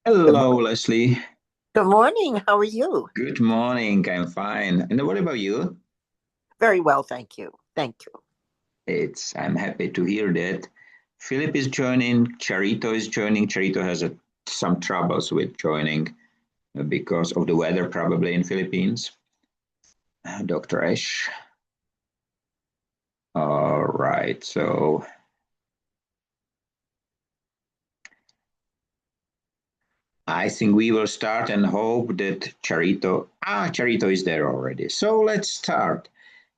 Good Hello, morning. Leslie. Good morning. How are you? Good morning. I'm fine. And what about you? Very well, thank you. Thank you. I'm happy to hear that. Philip is joining. Charito is joining. Charito has some troubles with joining because of the weather, probably in Philippines. Dr. Ash. All right. So I think we will start and hope that Charito is there already. So let's start.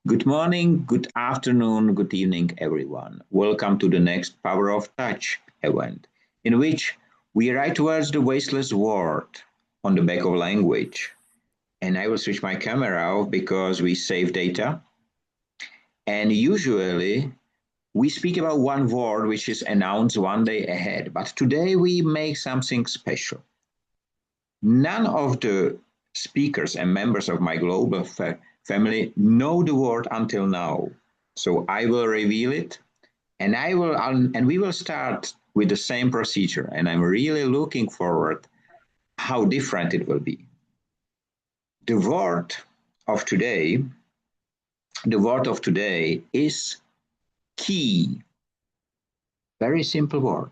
Good morning, good afternoon, good evening, everyone. Welcome to the next Power of Touch event, in which we ride towards the wasteless world on the back of language. And I will switch my camera off because we save data. And usually we speak about one word which is announced one day ahead. But today we make something special. None of the speakers and members of my global family know the word until now. So I will reveal it and we will start with the same procedure. And I'm really looking forward how different it will be. The word of today, the word of today is key. Very simple word.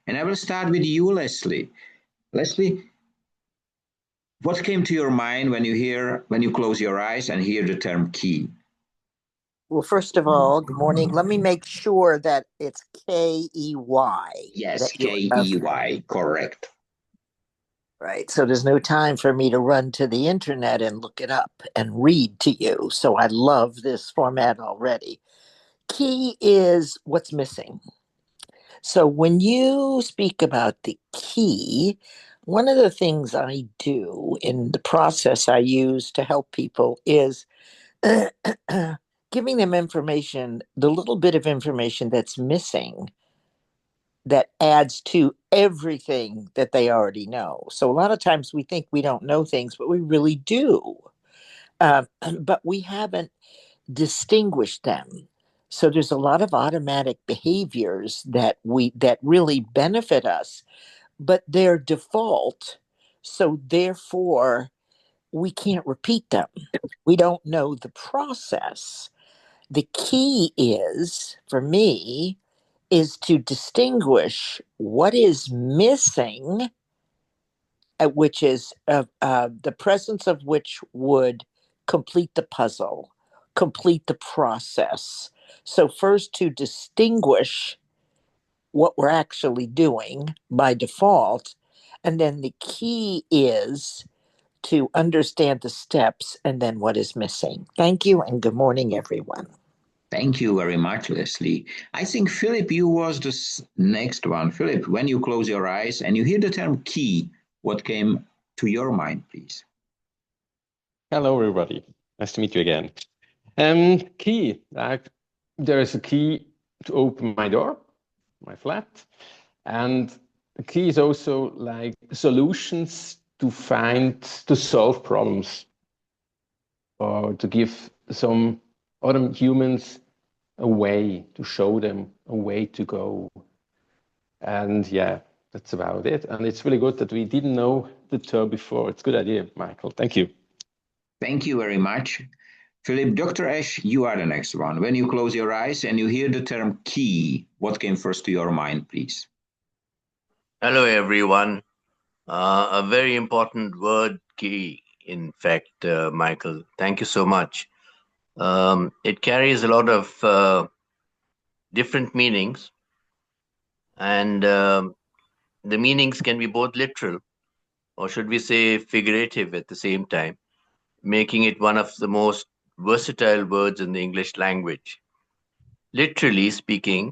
And I will start with you, Leslie. Leslie, what came to your mind when you close your eyes and hear the term key? Well, first of all, good morning. Let me make sure that it's Key. Yes, That you Key, okay? correct. Right. So there's no time for me to run to the internet and look it up and read to you. So I love this format already. Key is what's missing. So when you speak about the key, one of the things I do in the process I use to help people is giving them information, the little bit of information that's missing that adds to everything that they already know. So a lot of times we think we don't know things, but we really do. But we haven't distinguished them. So there's a lot of automatic behaviors that really benefit us, but they're default. So therefore, we can't repeat them. We don't know the process. The key is, for me, is to distinguish what is missing, which is the presence of which would complete the puzzle, complete the process. So, first to distinguish what we're actually doing by default. And then the key is to understand the steps and then what is missing. Thank you and good morning, everyone. Thank you very much, Leslie. I think, Philip, you was the next one. Philip, when you close your eyes and you hear the term key, what came to your mind, please? Hello, everybody. Nice to meet you again. Key. There is a key to open my door, my flat, and the key is also like solutions to solve problems, or to give some other humans a way, to show them a way to go. And yeah, that's about it. And it's really good that we didn't know the term before. It's a good idea, Michael. Thank you. Thank you very much. Philip, Dr. Ash, you are the next one. When you close your eyes and you hear the term key, what came first to your mind, please? Hello, everyone. A very important word key, in fact, Michael. Thank you so much. It carries a lot of different meanings, and the meanings can be both literal, or should we say figurative at the same time, making it one of the most versatile words in the English language. Literally speaking,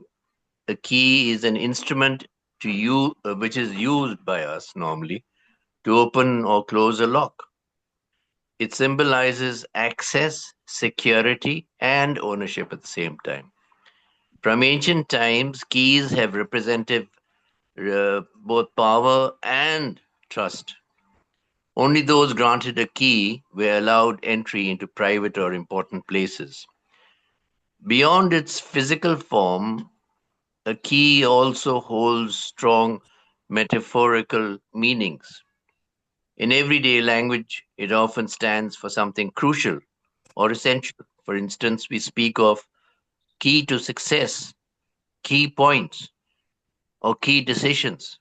a key is an instrument which is used by us normally to open or close a lock. It symbolizes access, security, and ownership at the same time. From ancient times, keys have represented both power and trust. Only those granted a key were allowed entry into private or important places. Beyond its physical form, a key also holds strong metaphorical meanings. In everyday language, it often stands for something crucial or essential. For instance, we speak of key to success, key points, or key decisions.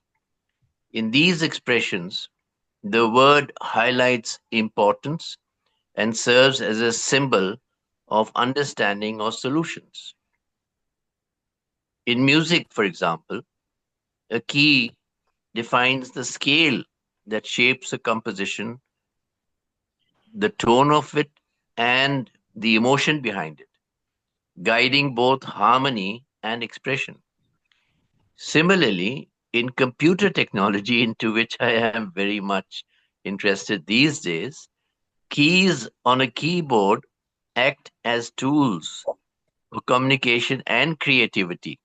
In these expressions, the word highlights importance and serves as a symbol of understanding or solutions. In music, for example, a key defines the scale that shapes a composition, the tone of it, and the emotion behind it, guiding both harmony and expression. Similarly, in computer technology, into which I am very much interested these days, keys on a keyboard act as tools for communication and creativity,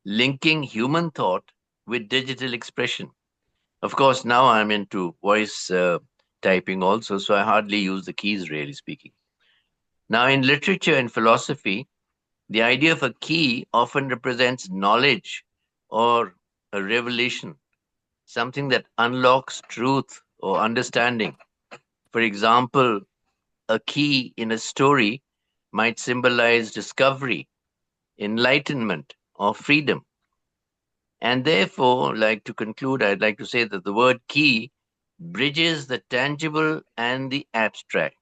linking human thought with digital expression. Of course, now I'm into voice typing also, so I hardly use the keys, really speaking. Now, in literature and philosophy, the idea of a key often represents knowledge or a revelation, something that unlocks truth or understanding. For example, a key in a story might symbolize discovery, enlightenment, or freedom. And therefore, like to conclude, I'd like to say that the word key bridges the tangible and the abstract,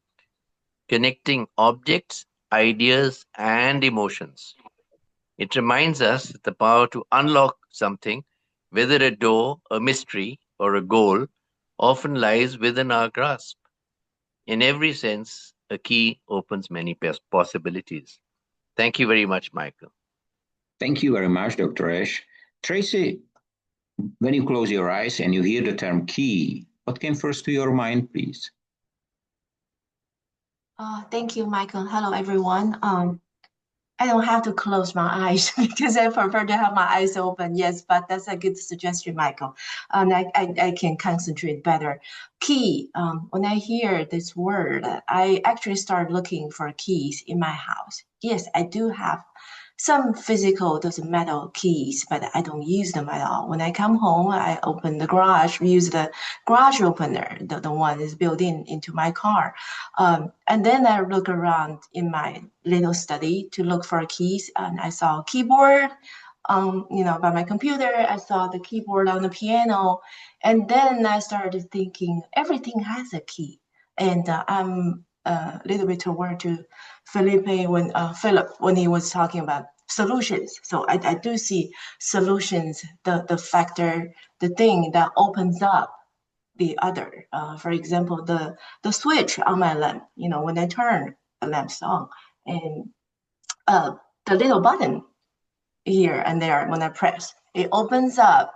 connecting objects, ideas, and emotions. It reminds us that the power to unlock something, whether a door, a mystery, or a goal, often lies within our grasp. In every sense, a key opens many possibilities. Thank you very much, Michael. Thank you very much, Dr. Ash. Tracy, when you close your eyes and you hear the term key, what came first to your mind, please? Thank you, Michael. Hello, everyone. I don't have to close my eyes because I prefer to have my eyes open. Yes, but that's a good suggestion, Michael. And I can concentrate better. Key, when I hear this word, I actually start looking for keys in my house. Yes, I do have some physical, those metal keys, but I don't use them at all. When I come home, I open the garage, use the garage opener, the one is built into my car. And then I look around in my little study to look for keys, and I saw a keyboard, by my computer. I saw the keyboard on the piano, and then I started thinking everything has a key. And I'm a little bit toward to Philip when he was talking about solutions. So I do see solutions, the factor, the thing that opens up the other. For example, the switch on my lamp. When I turn the lamps on, and the little button here and there when I press, it opens up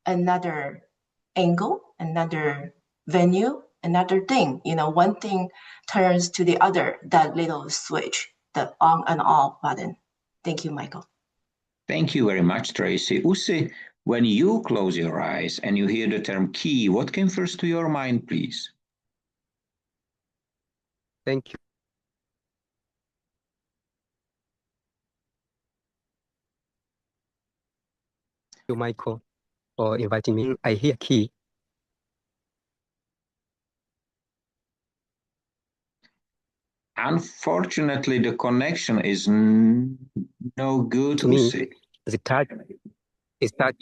another angle, another venue, another thing. One thing turns to the other, that little switch, the on and off button. Thank you, Michael. Thank you very much, Tracy. Usi, when you close your eyes and you hear the term key, what came first to your mind, please? Thank you, Michael, for inviting me. I hear key. Unfortunately, the connection is no good, To me, Usi. the touch is touch.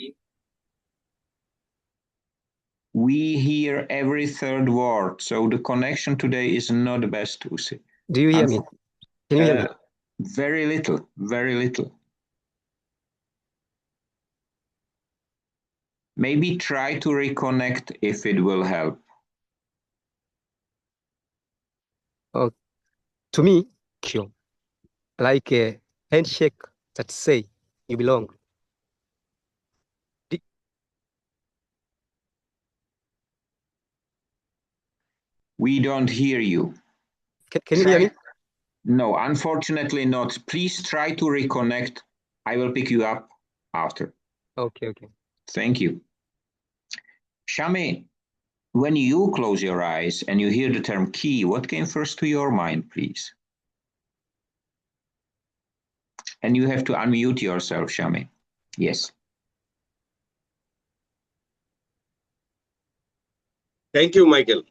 We hear every third word, so the connection today is not the best, Usi. Do you hear me? Can you hear me? Very little, very little. Maybe try to reconnect if it will help. Oh, to me, like a handshake that say you belong. We don't hear you. Can you hear me? No, unfortunately not. Please try to reconnect. I will pick you up after. Okay. Thank you. Shami, when you close your eyes and you hear the term key, what came first to your mind, please? And you have to unmute yourself, Shami. Yes. Thank you, Michael.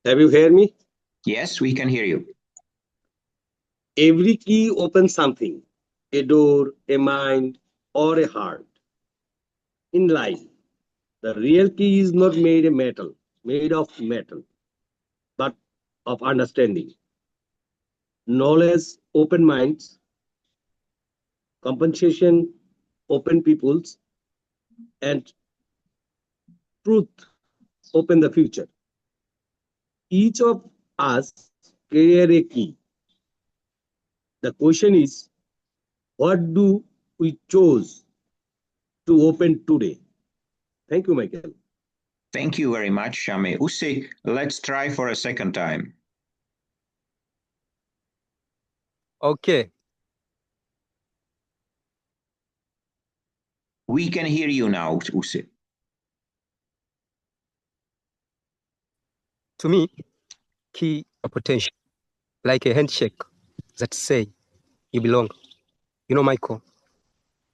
Have you heard me? Yes, we can hear you. Every key opens something, a door, a mind, or a heart. In life, the real key is not made of metal, but of understanding. Knowledge, open minds, compensation, open peoples, and truth, open the future. Each of us carry a key. The question is, what do we choose to open today? Thank you, Michael. Thank you very much, Shami. Usi, let's try for a second time. Okay. We can hear you now, Usi. To me, key or potential, like a handshake that say you belong. You know, Michael,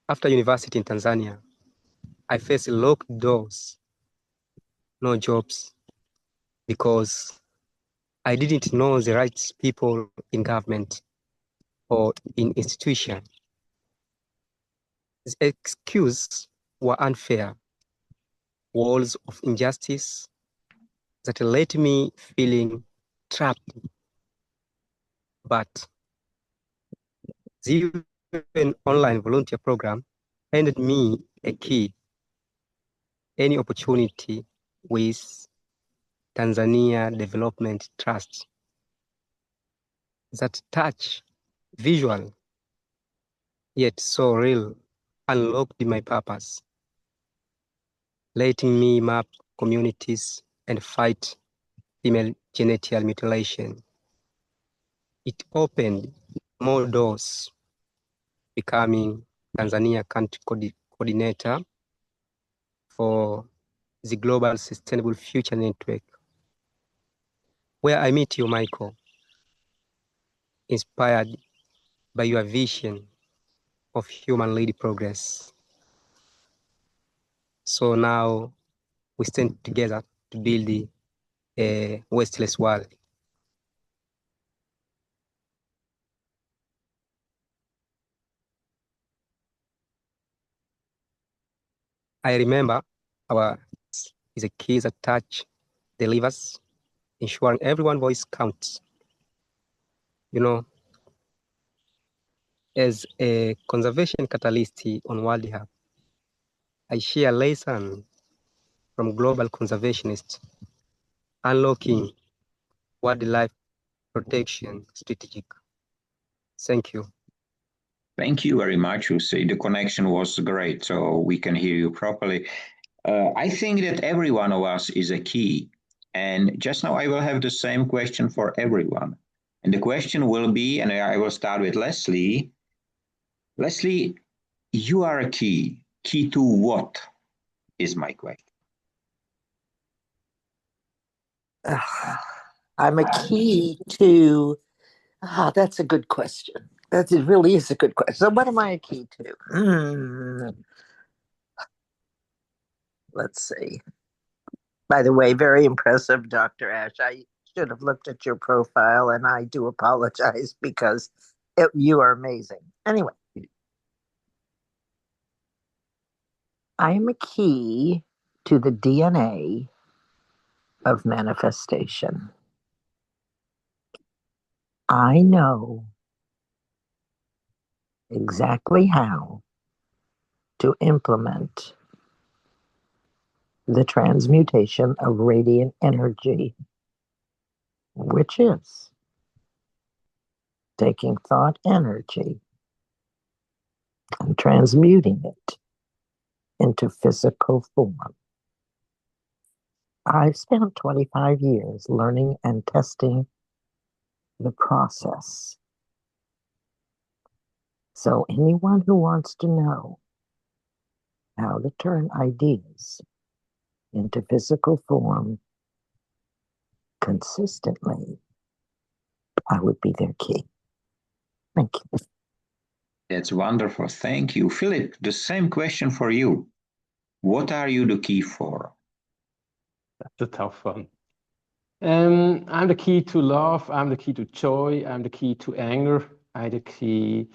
after university in Tanzania, I faced locked doors, no jobs, because I didn't know the right people in government or in institution. The excuses were unfair, walls of injustice that left me feeling trapped. But the UN online volunteer program handed me a key, any opportunity with Tanzania Development Trust. That touch, visual, yet so real, unlocked my purpose, letting me map communities and fight female genital mutilation. It opened more doors, becoming Tanzania country coordinator for the Global Sustainable Future Network, where I meet you, Michael, inspired by your vision of human-led progress. So now we stand together to build a wasteless world. I remember our is a key that touch delivers, ensuring everyone's voice counts. You know, as a conservation catalyst on World Hub, I share lessons from global conservationists, unlocking wildlife protection strategic. Thank you. Thank you very much, Usi. The connection was great, so we can hear you properly. I think that every one of us is a key. And just now I will have the same question for everyone. And the question will be, and I will start with Leslie. Leslie, you are a key. Key to what is my question? I'm a key to, that's a good question. That really is a good question. So what am I a key to? Let's see. By the way, very impressive, Dr. Ash. I should have looked at your profile and I do apologize because you are amazing. Anyway, I am a key to the DNA of manifestation. I know exactly how to implement the transmutation of radiant energy, which is taking thought energy and transmuting it into physical form. I've spent 25 years learning and testing the process. So anyone who wants to know how to turn ideas into physical form consistently, I would be their key. Thank you. That's wonderful. Thank you. Philip, the same question for you. What are you the key for? That's a tough one. I'm the key to love. I'm the key to joy. I'm the key to anger. I'm the key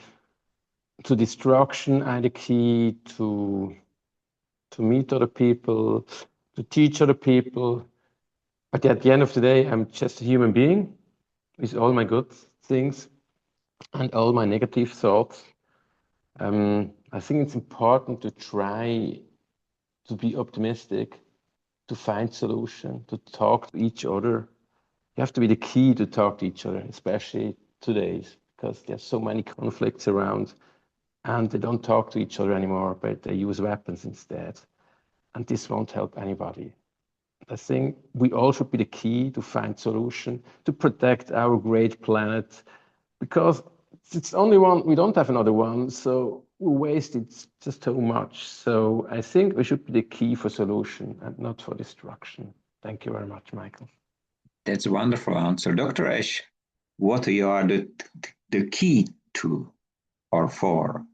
to destruction. I'm the key to meet other people, to teach other people. But at the end of the day, I'm just a human being with all my good things and all my negative thoughts. I think it's important to try to be optimistic, to find solution, to talk to each other. You have to be the key to talk to each other, especially today, because there's so many conflicts around and they don't talk to each other anymore, but they use weapons instead. And this won't help anybody. I think we all should be the key to find solution, to protect our great planet, because it's only one, we don't have another one, so we waste it just too much. So I think we should be the key for solution and not for destruction. Thank you very much, Michael. That's a wonderful answer. Dr. Ash, what are the key to or for?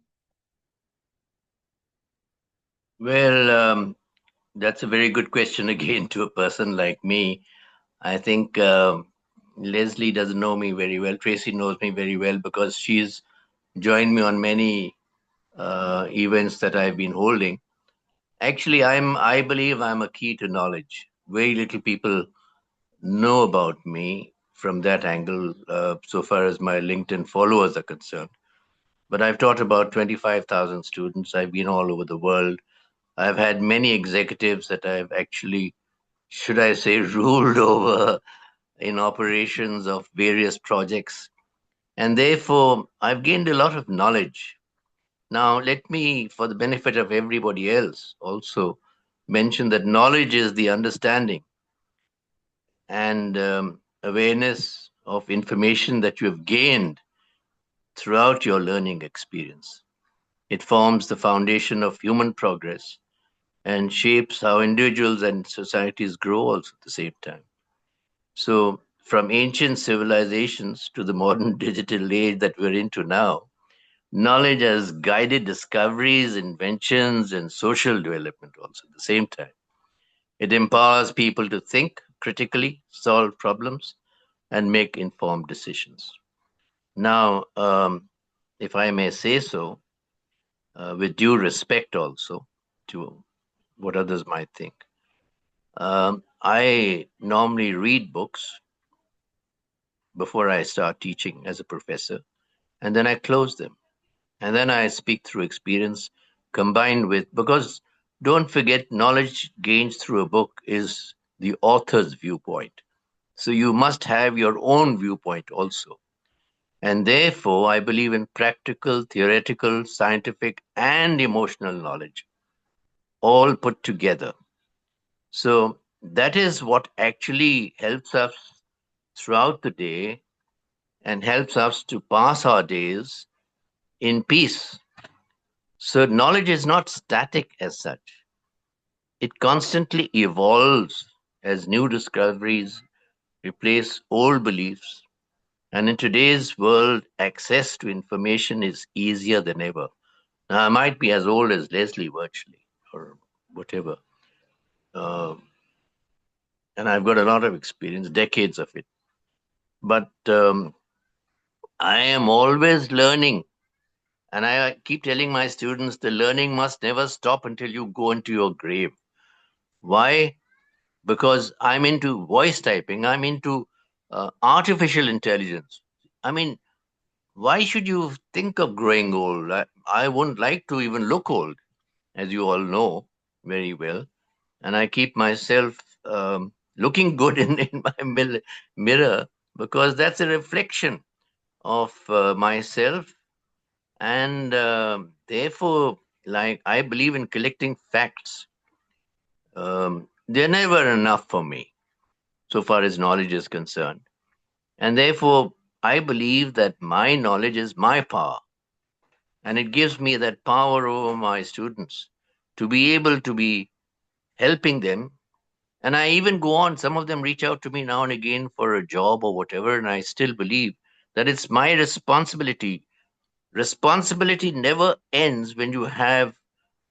Well, that's a very good question again to a person like me. I think Leslie doesn't know me very well. Tracy knows me very well because she's joined me on many events that I've been holding. Actually, I believe I'm a key to knowledge. Very little people know about me from that angle, so far as my LinkedIn followers are concerned. But I've taught about 25,000 students. I've been all over the world. I've had many executives that I've actually, should I say, ruled over in operations of various projects. And therefore, I've gained a lot of knowledge. Now, let me, for the benefit of everybody else, also mention that knowledge is the understanding and awareness of information that you have gained throughout your learning experience. It forms the foundation of human progress and shapes how individuals and societies grow also at the same time. So, from ancient civilizations to the modern digital age that we're into now, knowledge has guided discoveries, inventions, and social development also at the same time. It empowers people to think critically, solve problems, and make informed decisions. Now, if I may say so, with due respect also to what others might think, I normally read books before I start teaching as a professor, and then I close them. And then I speak through experience combined with, because don't forget, knowledge gained through a book is the author's viewpoint. So you must have your own viewpoint also. And therefore, I believe in practical, theoretical, scientific, and emotional knowledge, all put together. So that is what actually helps us throughout the day and helps us to pass our days in peace. So knowledge is not static as such. It constantly evolves as new discoveries replace old beliefs. And in today's world, access to information is easier than ever. Now, I might be as old as Leslie virtually or whatever. And I've got a lot of experience, decades of it. But I am always learning. And I keep telling my students the learning must never stop until you go into your grave. Why? Because I'm into voice typing, I'm into artificial intelligence. I mean, why should you think of growing old? I wouldn't like to even look old, as you all know very well. And I keep myself looking good in my mirror because that's a reflection of myself. And therefore, like, I believe in collecting facts. They're never enough for me, so far as knowledge is concerned. And therefore, I believe that my knowledge is my power. And it gives me that power over my students to be able to be helping them. And I even go on, some of them reach out to me now and again for a job or whatever. And I still believe that it's my responsibility. Responsibility never ends when you have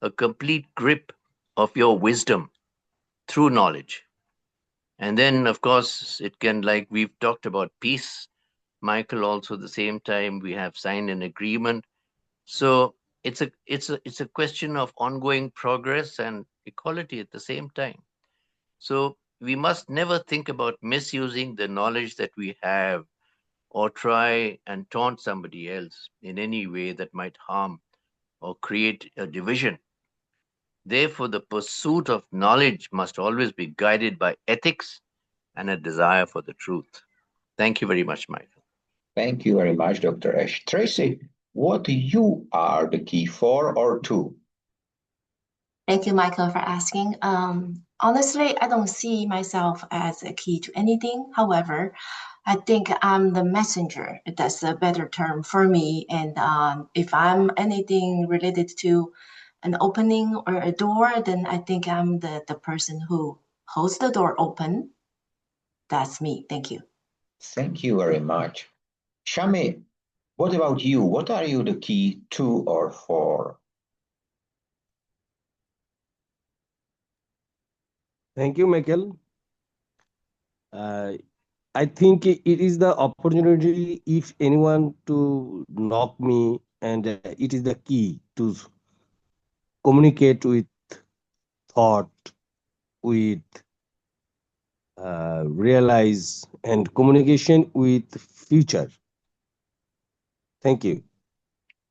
a complete grip of your wisdom through knowledge. And then, of course, it can, like we've talked about peace, Michael, also the same time we have signed an agreement. So it's a question of ongoing progress and equality at the same time. So we must never think about misusing the knowledge that we have or try and taunt somebody else in any way that might harm or create a division. Therefore, the pursuit of knowledge must always be guided by ethics and a desire for the truth. Thank you very much, Michael. Thank you very much, Dr. Ash. Tracy, what you are the key for or to? Thank you, Michael, for asking. Honestly, I don't see myself as a key to anything. However, I think I'm the messenger. That's a better term for me. And if I'm anything related to an opening or a door, then I think I'm the person who holds the door open. That's me. Thank you. Thank you very much. Shami, what about you? What are you the key to or for? Thank you, Michael. I think it is the opportunity if anyone to knock me, and it is the key to communicate with thought, with realize, and communication with future. Thank you.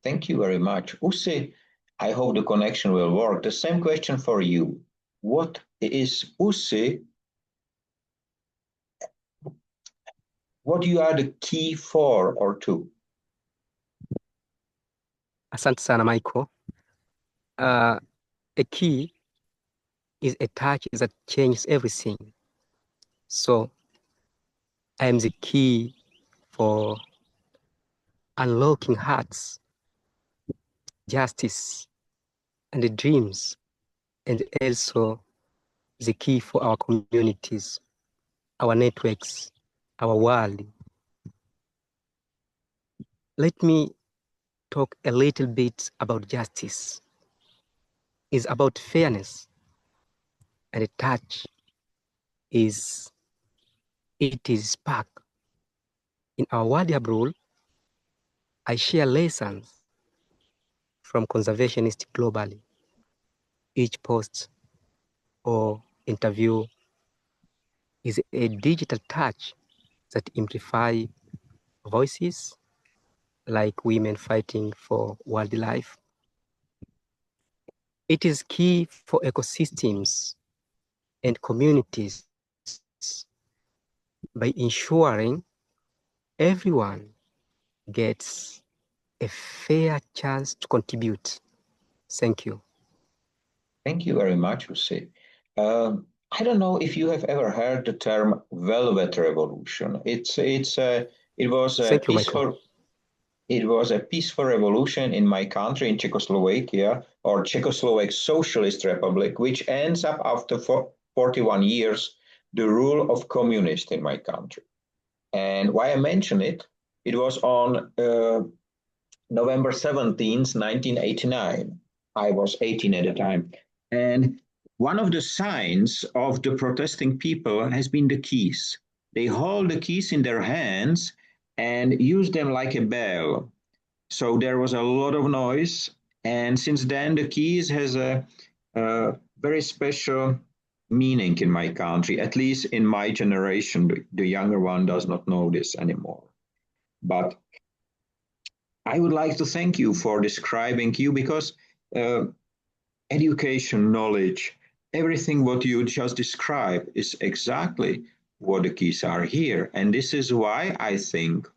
Thank you very much. Usse, I hope the connection will work. The same question for you. What is Usse? What you are the key for or to? Asante sana Michael. A key is a touch that changes everything. So I am the key for unlocking hearts, justice, and the dreams, and also the key for our communities, our networks, our world. Let me talk a little bit about justice. It's about fairness, and the touch is spark. In our world abroad, I share lessons from conservationists globally. Each post or interview is a digital touch that amplifies voices like women fighting for wildlife. It is key for ecosystems and communities by ensuring everyone gets a fair chance to contribute. Thank you. Thank you very much, Usse. I don't know if you have ever heard the term Velvet Revolution. It was a Thank you, Michael. peaceful revolution in my country, in Czechoslovakia, or Czechoslovak Socialist Republic, which ends up after 41 years the rule of communists in my country. And why I mention it, it was on November 17th, 1989. I was 18 at the time. And one of the signs of the protesting people has been the keys. They hold the keys in their hands and use them like a bell. So there was a lot of noise. And since then, the keys has a very special meaning in my country, at least in my generation. The younger one does not know this anymore. But I would like to thank you for describing you, because education, knowledge, everything what you just described is exactly what the keys are here. And this is why I think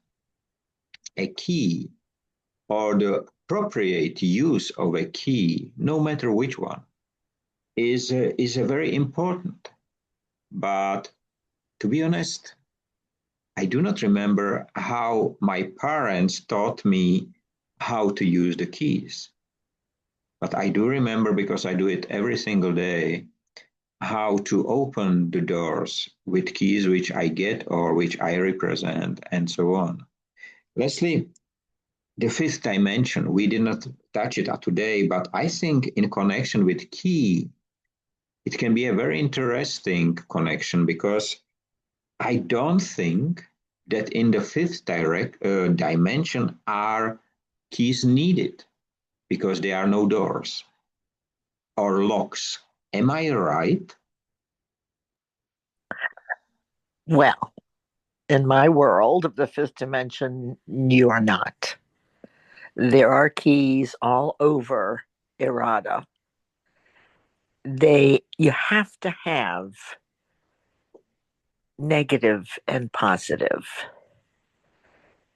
a key, or the appropriate use of a key, no matter which one, is a very important. But to be honest, I do not remember how my parents taught me how to use the keys. But I do remember, because I do it every single day, how to open the doors with keys which I get or which I represent, and so on. Leslie, the fifth dimension, we did not touch it today, but I think in connection with key, it can be a very interesting connection because I don't think that in the fifth dimension are keys needed because there are no doors or locks. Am I right? Well, in my world of the fifth dimension, you are not. There are keys all over Errata. You have to have negative and positive,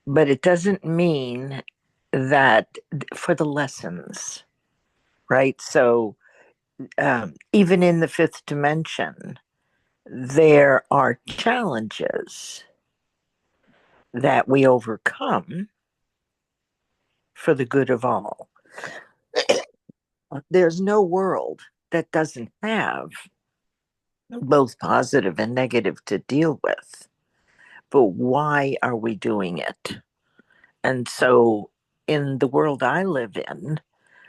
but it doesn't mean that for the lessons, right? So even in the fifth dimension, there are challenges that we overcome for the good of all. There's no world that doesn't have both positive and negative to deal with. But why are we doing it? And so, in the world I live in,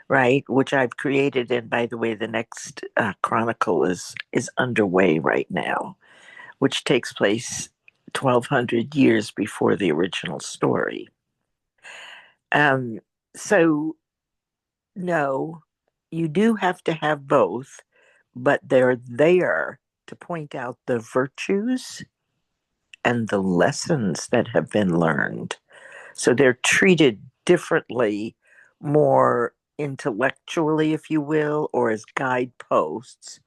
right, which I've created, and by the way, the next chronicle is underway right now, which takes place 1,200 years before the original story. Um, so, no, you do have to have both, but they're there to point out the virtues and the lessons that have been learned. So they're treated differently, more intellectually, if you will, or as guideposts,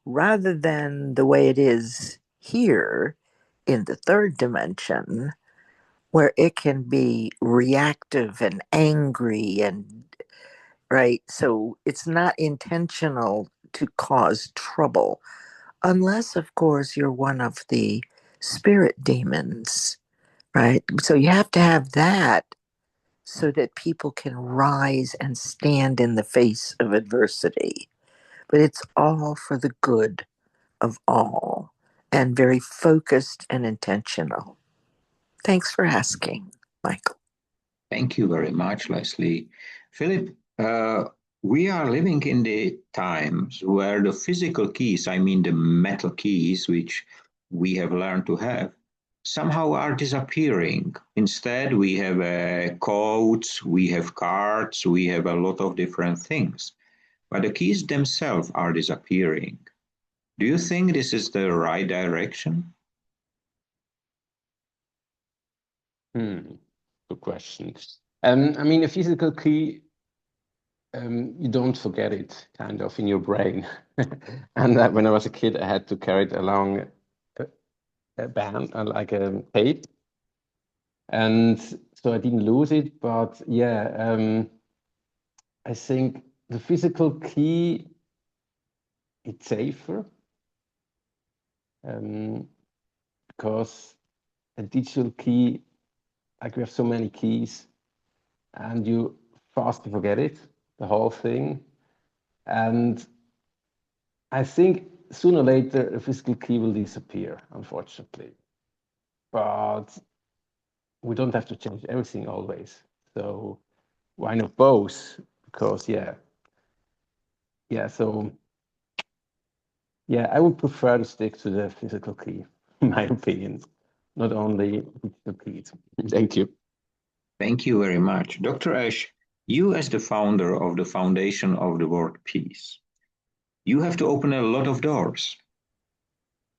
rather than the way it is here in the third dimension, where it can be reactive and angry and right. So it's not intentional to cause trouble, unless, of course, you're one of the spirit demons, right? So you have to have that so that people can rise and stand in the face of adversity. But it's all for the good of all and very focused and intentional. Thanks for asking, Michael. Thank you very much, Leslie. Philip, we are living in the times where the physical keys, I mean the metal keys, which we have learned to have, somehow are disappearing. Instead, we have codes, we have cards, we have a lot of different things. But the keys themselves are disappearing. Do you think this is the right direction? Good question. I mean, a physical key, you don't forget it kind of in your brain. And when I was a kid, I had to carry it along a band, like a tape. And so I didn't lose it. But yeah, I think the physical key, it's safer because a digital key, like we have so many keys, and you fast forget it, the whole thing. And I think sooner or later a physical key will disappear, unfortunately. But we don't have to change everything always. So why not both? Because so I would prefer to stick to the physical key, in my opinion, not only digital keys. Thank you. Thank you very much. Dr. Ash, you as the founder of the Foundation of the World Peace, you have to open a lot of doors.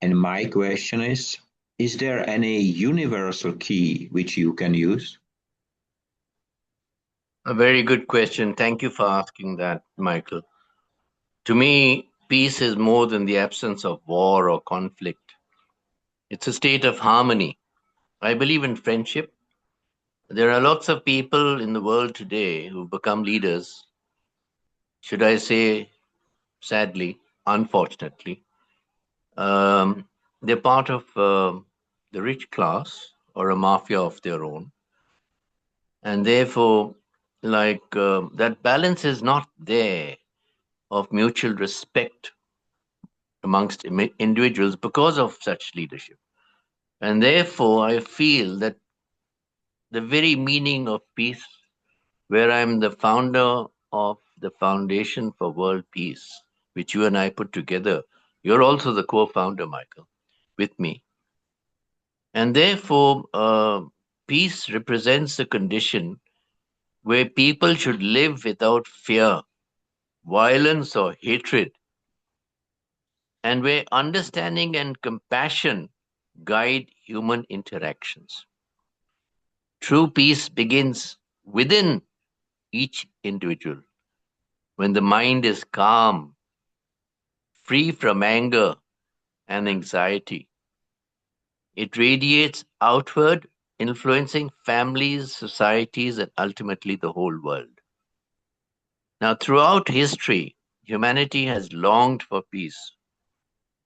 And my question is there any universal key which you can use? A very good question. Thank you for asking that, Michael. To me, peace is more than the absence of war or conflict. It's a state of harmony. I believe in friendship. There are lots of people in the world today who've become leaders, should I say, sadly, unfortunately. They're part of the rich class or a mafia of their own. And therefore, that balance is not there of mutual respect amongst individuals because of such leadership. And therefore, I feel that the very meaning of peace, where I'm the founder of the Foundation for World Peace, which you and I put together. You're also the co-founder, Michael, with me. And therefore, peace represents a condition where people should live without fear, violence, or hatred, and where understanding and compassion guide human interactions. True peace begins within each individual. When the mind is calm, free from anger and anxiety, it radiates outward, influencing families, societies, and ultimately the whole world. Now, throughout history, humanity has longed for peace,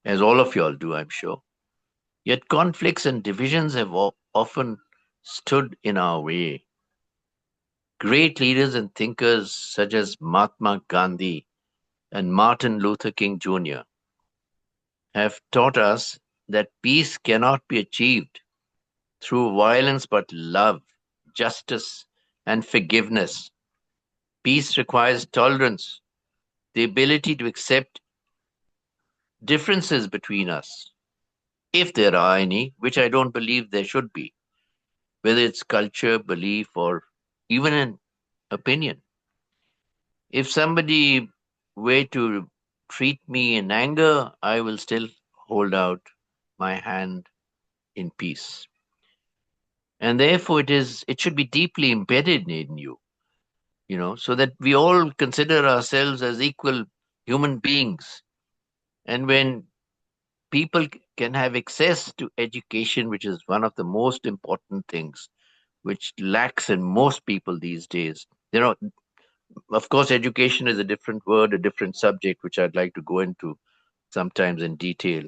as all of you all do, I'm sure. Yet conflicts and divisions have often stood in our way. Great leaders and thinkers such as Mahatma Gandhi and Martin Luther King Jr. have taught us that peace cannot be achieved through violence but love, justice, and forgiveness. Peace requires tolerance, the ability to accept differences between us, if there are any, which I don't believe there should be, whether it's culture, belief, or even an opinion. If somebody were to treat me in anger, I will still hold out my hand in peace. And therefore it should be deeply embedded in you, so that we all consider ourselves as equal human beings. And when people can have access to education, which is one of the most important things, which lacks in most people these days. Of course, education is a different word, a different subject, which I'd like to go into sometimes in detail.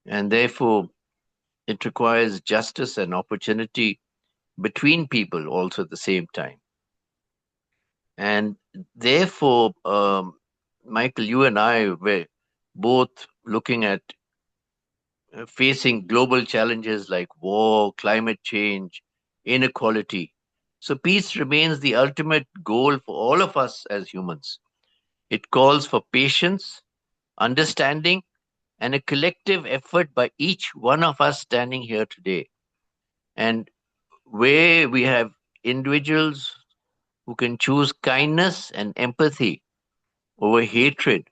And therefore, it requires justice and opportunity between people also at the same time. And therefore, Michael, you and I were both looking at facing global challenges like war, climate change, inequality. So peace remains the ultimate goal for all of us as humans. It calls for patience, understanding, and a collective effort by each one of us standing here today. And where we have individuals who can choose kindness and empathy over hatred,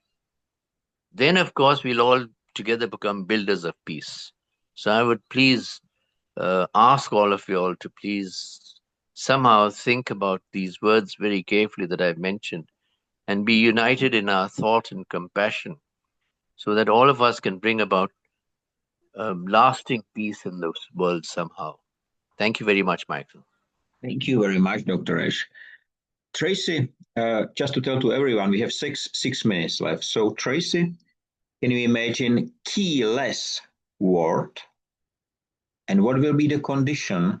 then of course we'll all together become builders of peace. So I would please ask all of you all to please somehow think about these words very carefully that I've mentioned and be united in our thought and compassion so that all of us can bring about lasting peace in the world somehow. Thank you very much, Michael. Thank you very much, Dr. Ash. Tracy, just to tell to everyone, we have six minutes left. So Tracy, can you imagine keyless word? And what will be the condition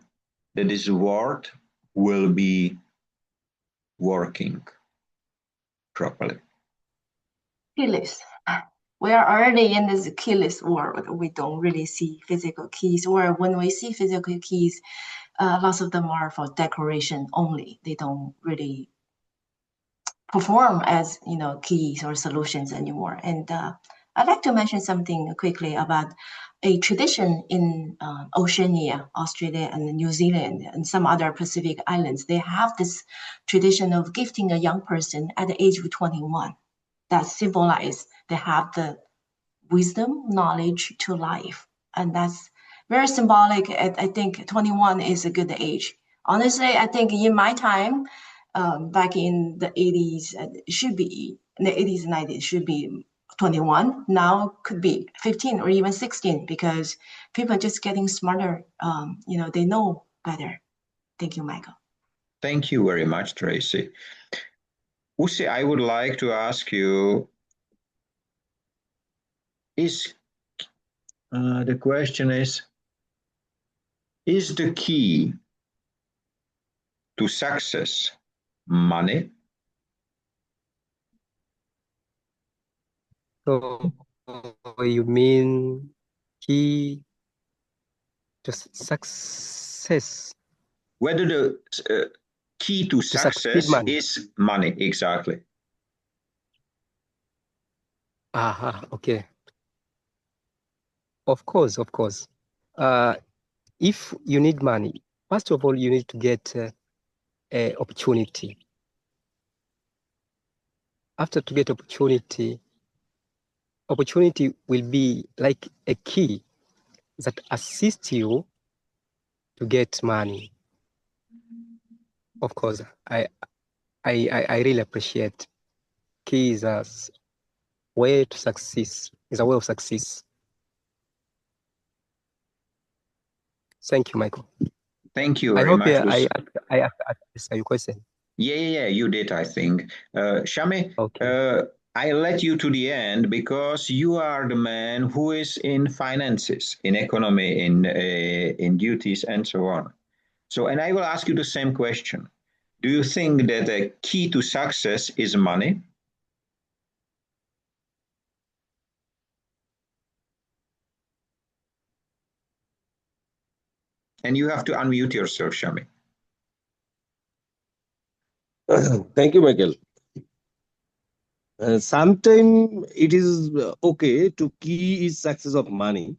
that this word will be working properly? Keyless. We are already in this keyless world. We don't really see physical keys, or when we see physical keys, lots of them are for decoration only. They don't really perform as keys or solutions anymore. And I'd like to mention something quickly about a tradition in Oceania, Australia, and New Zealand, and some other Pacific islands. They have this tradition of gifting a young person at the age of 21. That symbolize they have the wisdom, knowledge to life, and that's very symbolic. I think 21 is a good age. Honestly, I think in my time, back in the 80s, it should be in the 80s and 90s, should be 21. Now could be 15 or even 16 because people are just getting smarter. They know better. Thank you, Michael. Thank you very much, Tracy. Usi, I would like to ask you, the question is the key to success money? So you mean key to success? Whether the key to success money. is money, exactly. Okay. Of course. If you need money, first of all, you need to get an opportunity. After to get opportunity will be like a key that assists you to get money. Of course, I really appreciate key is a way to success. Is a way of success. Thank you, Michael. Thank you I very hope much. I answered your question. Yeah, you did, I think. Shami, Okay. I let you to the end because you are the man who is in finances, in economy, in duties, and so on. So, and I will ask you the same question. Do you think that the key to success is money? And you have to unmute yourself, Shami. Thank you, Michael. Sometimes it is okay to key is success of money,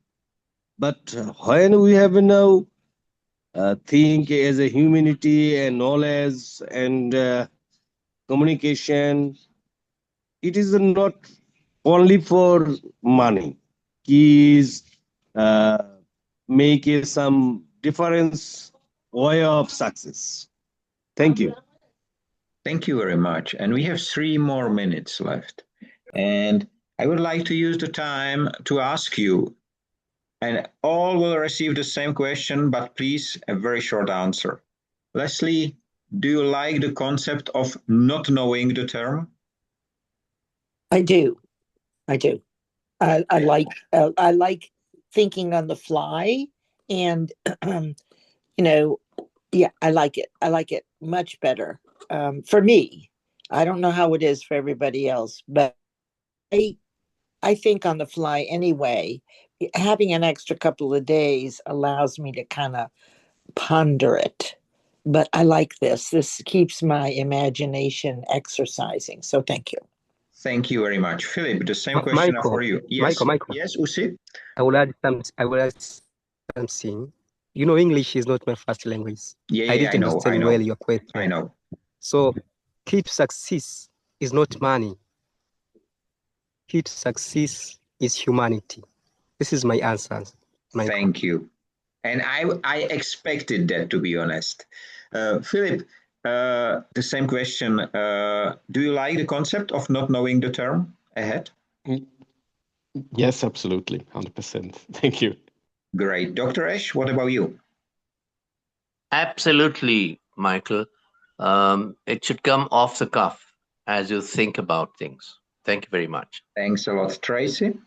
but when we have now think as a humanity and knowledge and communication, it is not only for money. Keys make some different way of success. Thank you. Thank you very much. And we have 3 more minutes left. And I would like to use the time to ask you, and all will receive the same question, but please a very short answer. Leslie, do you like the concept of not knowing the term? I do. I like thinking on the fly, and yeah, I like it. I like it much better. For me, I don't know how it is for everybody else, but I think on the fly anyway. Having an extra couple of days allows me to kind of ponder it. But I like this. This keeps my imagination exercising. So thank you. Thank you very much. Philip, the same question for you. Yes, Michael. yes, Usi? I will add something. You know, English is not my first language. Yeah, I didn't understand well your question. I know. So, key to success is not money. Key to success is humanity. This is my answer, Michael. Thank you. And I expected that, to be honest. Philip, the same question. Do you like the concept of not knowing the term ahead? Yes, absolutely. 100%. Thank you. Great. Dr. Ash, what about you? Absolutely, Michael. It should come off the cuff as you think about things. Thank you very much. Thanks a lot. Tracy?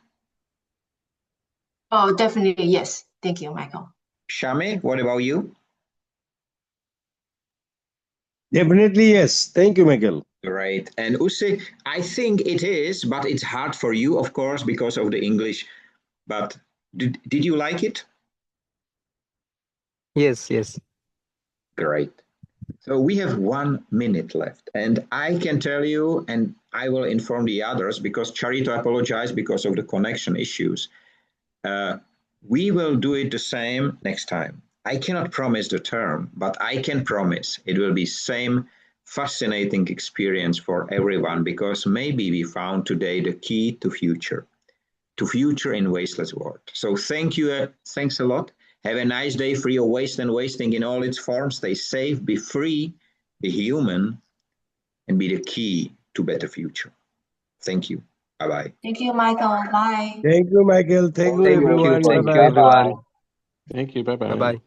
Oh, definitely, yes. Thank you, Michael. Shami, what about you? Definitely, yes. Thank you, Michael. Great. And Usi, I think it is, but it's hard for you, of course, because of the English. But did you like it? Yes. Great. So we have 1 minute left, and I can tell you, and I will inform the others because Charito apologized because of the connection issues. We will do it the same next time. I cannot promise the term, but I can promise it will be same fascinating experience for everyone because maybe we found today the key to future in wasteless world. So thank you, thanks a lot. Have a nice day, free of waste and wasting in all its forms. Stay safe, be free, be human, and be the key to better future. Thank you. Bye-bye. Thank you, Michael. Bye. Thank you, Michael. Thank you, Thank you. everyone. Thank you, Bye-bye. everyone. Thank you. Bye-bye. Bye-bye.